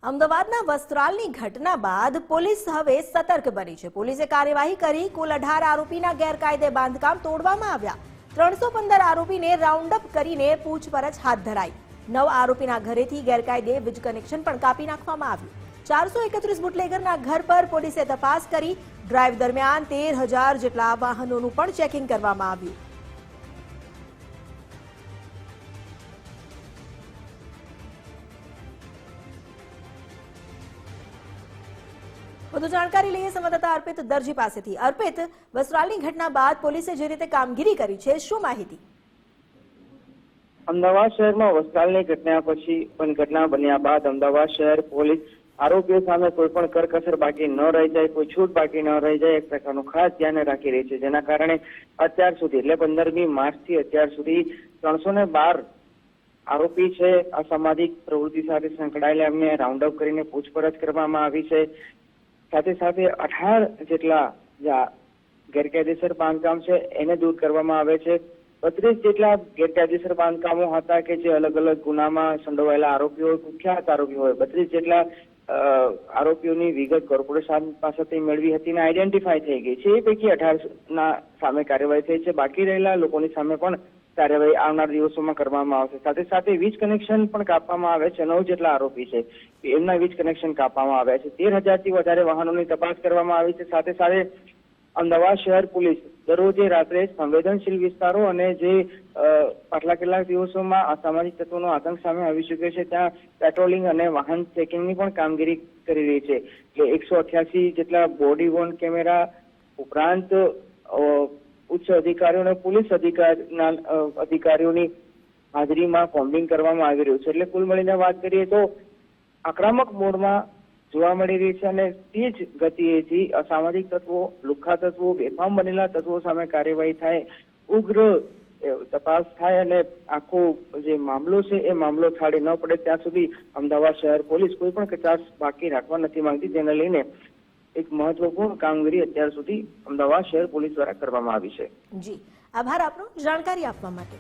અમદાવાદના વસ્ત્રાલની ઘટના બાદ પોલીસ હવે સતર્ક બની છે। પોલીસે કાર્યવાહી કરી કુલ 18 આરોપીના ગેરકાયદે બાંધકામ તોડવામાં આવ્યા। 315 આરોપીને રાઉન્ડ અપ કરીને પૂછપરછ હાથ ધરાઈ। 9 આરોપીના ઘરેથી ગેરકાયદે વીજ કનેક્શન પણ કાપી નાખવામાં આવ્યું। 431 બુટલેગરના ઘર પર પોલીસે તપાસ કરી। ડ્રાઈવ દરમિયાન 13,000 જેટલા વાહનોનું પણ ચેકિંગ કરવામાં આવ્યું। વધુ જાણકારી લઈએ સંવાદદાતા અર્પિત દરજી પાસેથી। અર્પિત, વસ્ત્રાલની ઘટના બાદ પોલીસે જે રીતે કામગીરી કરી છે, શું માહિતી? અમદાવાદ શહેરમાં વસ્ત્રાલની ઘટના પછી ઘટના બન્યા બાદ અમદાવાદ શહેર પોલીસ આરોપીઓ સામે કોઈ પણ કરકસર બાકી ન રહી જાય, કોઈ છૂટ બાકી ન રહી જાય, એક પ્રકારનું ખાસ ધ્યાન રાખી રહી છે। જેના કારણે અત્યાર સુધી એટલે 15મી માર્ચથી અત્યાર સુધી 312 આરોપી છે અસામાજિક પ્રવૃત્તિ સાથે સંકળાયેલા એમને રાઉન્ડ અપ કરીને પૂછપરછ કરવામાં આવી છે। સાથે સાથે 18 જેટલા ગેરકાયદેસર બાંધકામ છે એને દૂર કરવામાં આવે છે। 32 જેટલા ગેરકાયદેસર બાંધકામો હતા કે જે અલગ અલગ ગુનામાં સંડોવાયેલા આરોપીઓ, કુખ્યાત આરોપીઓ હોય, 32 જેટલા આરોપીઓની વિગત કોર્પોરેશન પાસેથી મેળવી હતી અને આઈડેન્ટિફાઈ થઈ ગઈ છે। એ પૈકી 18ના સામે કાર્યવાહી થઈ છે। બાકી રહેલા લોકોની સામે પણ કાર્યવાહી આવનાર દિવસોમાં કરવામાં આવશે। સાથે સાથે વીજ કનેક્શન પણ કાપવામાં આવે છે। 9 જેટલા આરોપી છે એમના વીજ કનેક્શન કાપવામાં આવ્યા છે। 13,000થી વધારે વાહનોની તપાસ કરવામાં આવી છે। સાથે સાથે અમદાવાદ શહેર પોલીસ દરરોજે રાત્રે સંવેદનશીલ વિસ્તારો અને જે પાછલા કેટલાક દિવસોમાં અસામાજિક તત્વોનો આતંક સામે આવી ચૂક્યો છે ત્યાં પેટ્રોલિંગ અને વાહન ચેકિંગની પણ કામગીરી કરી રહી છે। એટલે 188 જેટલા બોડી વોર્ન કેમેરા ઉપરાંત ઉચ્ચ અધિકારીઓ અને પોલીસ અધિકારીઓની હાજરીમાં કોમ્બિંગ કરવામાં આવી રહ્યું છે। એટલે કુલ મળીને વાત કરીએ તો આક્રમક મોડમાં જોવા મળી રહી છે અને તે જ ગતિએથી અસામાજિક તત્વો, લુખ્ખા તત્વો, બેફામ બનેલા તત્વો સામે કાર્યવાહી થાય, ઉગ્ર તપાસ થાય અને આખો જે મામલો છે એ મામલો થાળે ન પડે ત્યાં સુધી અમદાવાદ શહેર પોલીસ કોઈ પણ કચાશ બાકી રાખવા નથી માંગતી। જેને લઈને એક મહત્વપૂર્ણ કામગીરી અત્યાર સુધી અમદાવાદ શહેર પોલીસ દ્વારા કરવામાં આવી છે। જી, આભાર આપનો જાણકારી આપવા માટે।